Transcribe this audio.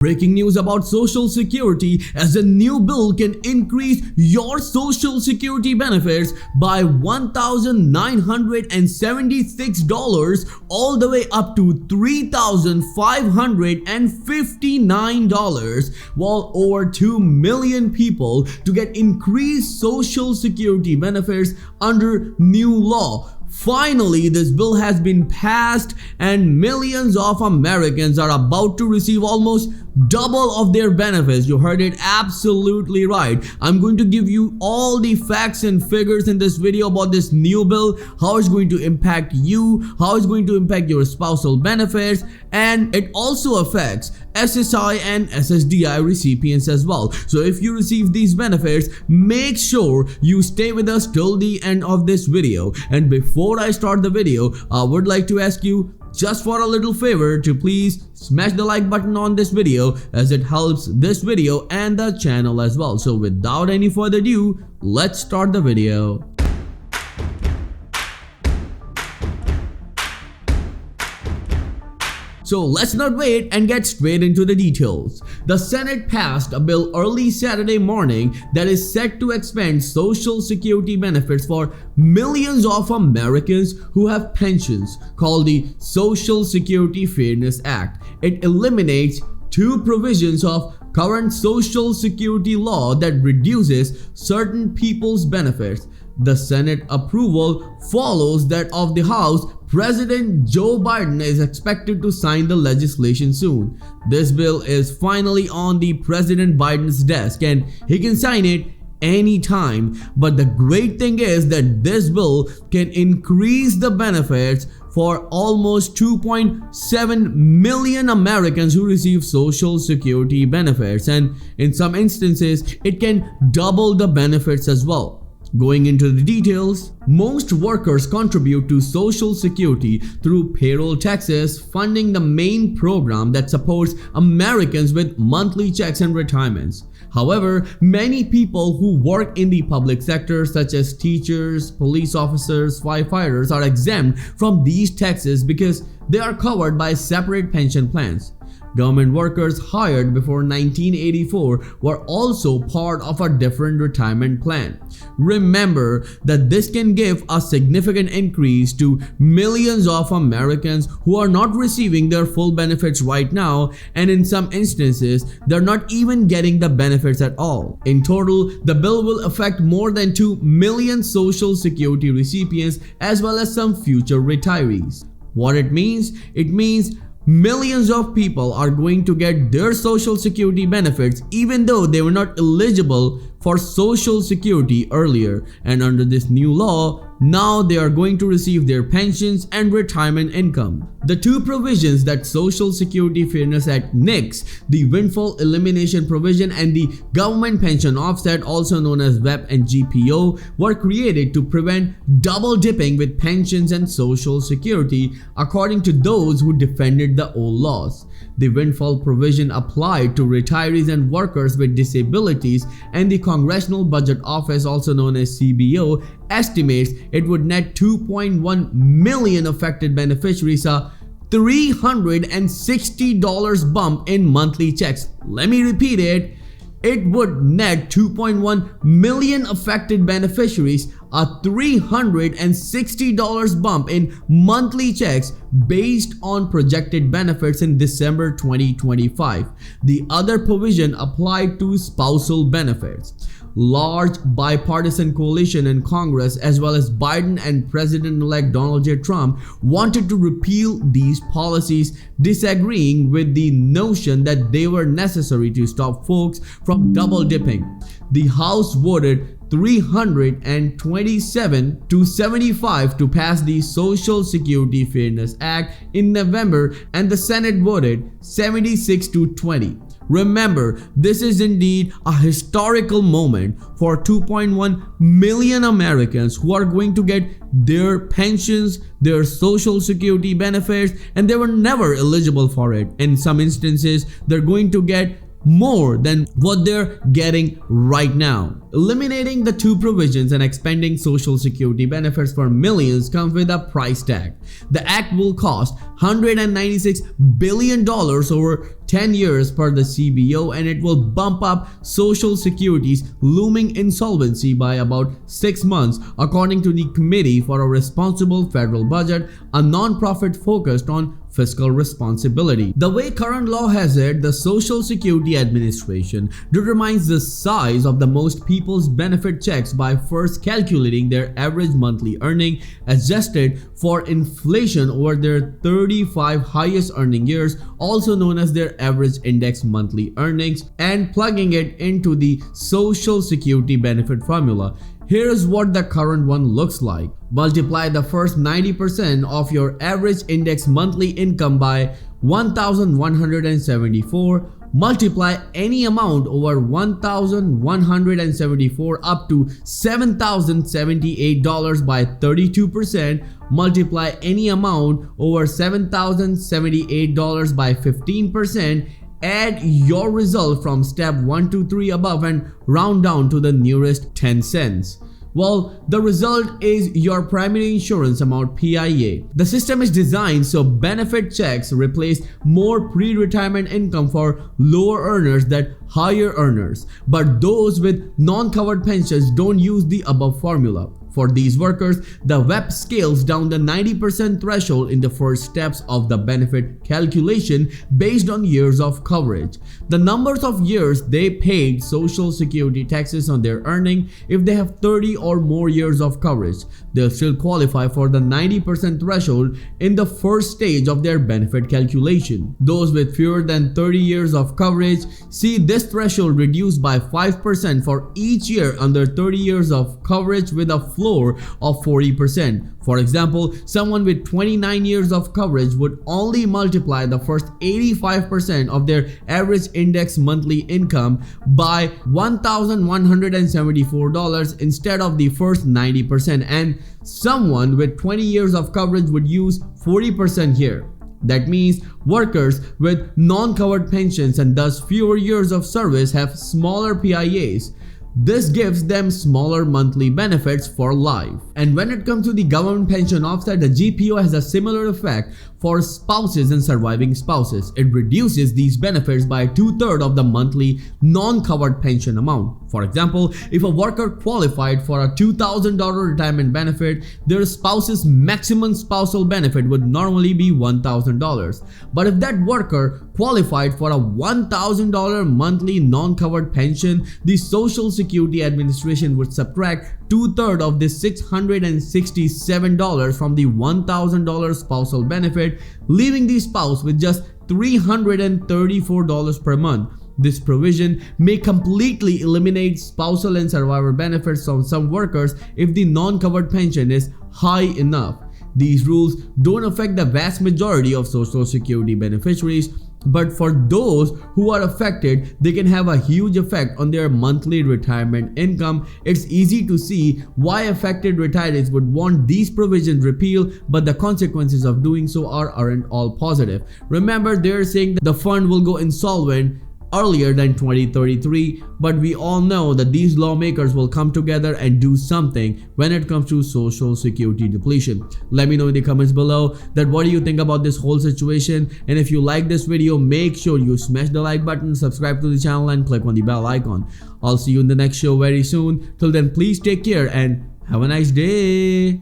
Breaking news about Social Security, as a new bill can increase your Social Security benefits by $1,976 all the way up to $3,559, while over 2 million people to get increased Social Security benefits under new law. Finally, this bill has been passed and millions of Americans are about to receive almost double of their benefits. You heard it absolutely right. I'm going to give you all the facts and figures in this video about this new bill, how it's going to impact you, how it's going to impact your spousal benefits, and it also affects SSI and SSDI recipients as well. So if you receive these benefits, make sure you stay with us till the end of this video. And before I start the video, I would like to ask you just for a little favor to please smash the like button on this video, as it helps this video and the channel as well. So without any further ado, let's start the video. So let's not wait and get straight into the details. The Senate passed a bill early Saturday morning that is set to expand Social Security benefits for millions of Americans who have pensions, called the Social Security Fairness Act. It eliminates two provisions of current Social Security law that reduces certain people's benefits. The Senate approval follows that of the House. President Joe Biden is expected to sign the legislation soon. This bill is finally on the President Biden's desk and he can sign it anytime. But the great thing is that this bill can increase the benefits for almost 2.7 million Americans who receive Social Security benefits, and in some instances it can double the benefits as well. Going into the details, most workers contribute to Social Security through payroll taxes, funding the main program that supports Americans with monthly checks and retirements. However, many people who work in the public sector, such as teachers, police officers, firefighters, are exempt from these taxes because they are covered by separate pension plans. Government workers hired before 1984 were also part of a different retirement plan. Remember that this can give a significant increase to millions of Americans who are not receiving their full benefits right now, and in some instances, they're not even getting the benefits at all. In total, the bill will affect more than 2 million Social Security recipients as well as some future retirees. What it means? It means millions of people are going to get their Social Security benefits even though they were not eligible for Social Security earlier, and under this new law, now they are going to receive their pensions and retirement income. The two provisions that Social Security Fairness Act nixed, the windfall elimination provision and the government pension offset, also known as WEP and GPO, were created to prevent double dipping with pensions and Social Security, according to those who defended the old laws. The windfall provision applied to retirees and workers with disabilities, and the Congressional Budget Office, also known as CBO, estimates it would net 2.1 million affected beneficiaries a $360 bump in monthly checks. Let me repeat it. It would net 2.1 million affected beneficiaries a $360 bump in monthly checks based on projected benefits in December 2025. The other provision applied to spousal benefits. Large bipartisan coalition in Congress, as well as Biden and President-elect Donald J. Trump, wanted to repeal these policies, disagreeing with the notion that they were necessary to stop folks from double dipping. The House voted 327 to 75 to pass the Social Security Fairness Act in November, and the Senate voted 76 to 20. Remember, this is indeed a historical moment for 2.1 million Americans who are going to get their pensions, their Social Security benefits, and they were never eligible for it. In some instances, they're going to get more than what they're getting right now. Eliminating the two provisions and expanding Social Security benefits for millions comes with a price tag. The act will cost $196 billion over 10 years per the CBO, and it will bump up Social Security's looming insolvency by about 6 months, according to the Committee for a Responsible Federal Budget, a non-profit focused on fiscal responsibility. The way current law has it, the Social Security Administration determines the size of the most people's benefit checks by first calculating their average monthly earning adjusted for inflation over their 35 highest earning years, also known as their average index monthly earnings, and plugging it into the Social Security benefit formula. Here's what the current one looks like. Multiply the first 90% of your average index monthly income by 1,174. Multiply any amount over 1,174 up to $7,078 by 32%. Multiply any amount over $7,078 by 15%. Add your result from step 1 to 3 above and round down to the nearest 10 cents. Well, the result is your primary insurance amount PIA. The system is designed so benefit checks replace more pre-retirement income for lower earners than higher earners, but those with non-covered pensions don't use the above formula. For these workers, the WEP scales down the 90% threshold in the first steps of the benefit calculation based on years of coverage. The numbers of years they paid Social Security taxes on their earning. If they have 30 or more years of coverage, they'll still qualify for the 90% threshold in the first stage of their benefit calculation. Those with fewer than 30 years of coverage see this threshold reduced by 5% for each year under 30 years of coverage with a floor of 40%. For example, someone with 29 years of coverage would only multiply the first 85% of their average index monthly income by $1,174 instead of the first 90%, and someone with 20 years of coverage would use 40% here. That means workers with non-covered pensions and thus fewer years of service have smaller PIAs. This gives them smaller monthly benefits for life. And when it comes to the government pension offset, the GPO has a similar effect for spouses and surviving spouses. It reduces these benefits by 2/3 of the monthly non-covered pension amount. For example, if a worker qualified for a $2,000 retirement benefit, their spouse's maximum spousal benefit would normally be $1,000. But if that worker qualified for a $1,000 monthly non-covered pension, the Social Security Administration would subtract 2/3 of this $667 from the $1,000 spousal benefit, leaving the spouse with just $334 per month. This provision may completely eliminate spousal and survivor benefits from some workers if the non-covered pension is high enough. These rules don't affect the vast majority of Social Security beneficiaries, but for those who are affected, they can have a huge effect on their monthly retirement income. It's easy to see why affected retirees would want these provisions repealed, but the consequences of doing so aren't all positive. Remember, they're saying that the fund will go insolvent earlier than 2033, but we all know that these lawmakers will come together and do something when it comes to Social Security depletion. Let me know in the comments below that what do you think about this whole situation, and if you like this video, make sure you smash the like button, subscribe to the channel and click on the bell icon. I'll see you in the next show very soon. Till then, please take care and have a nice day.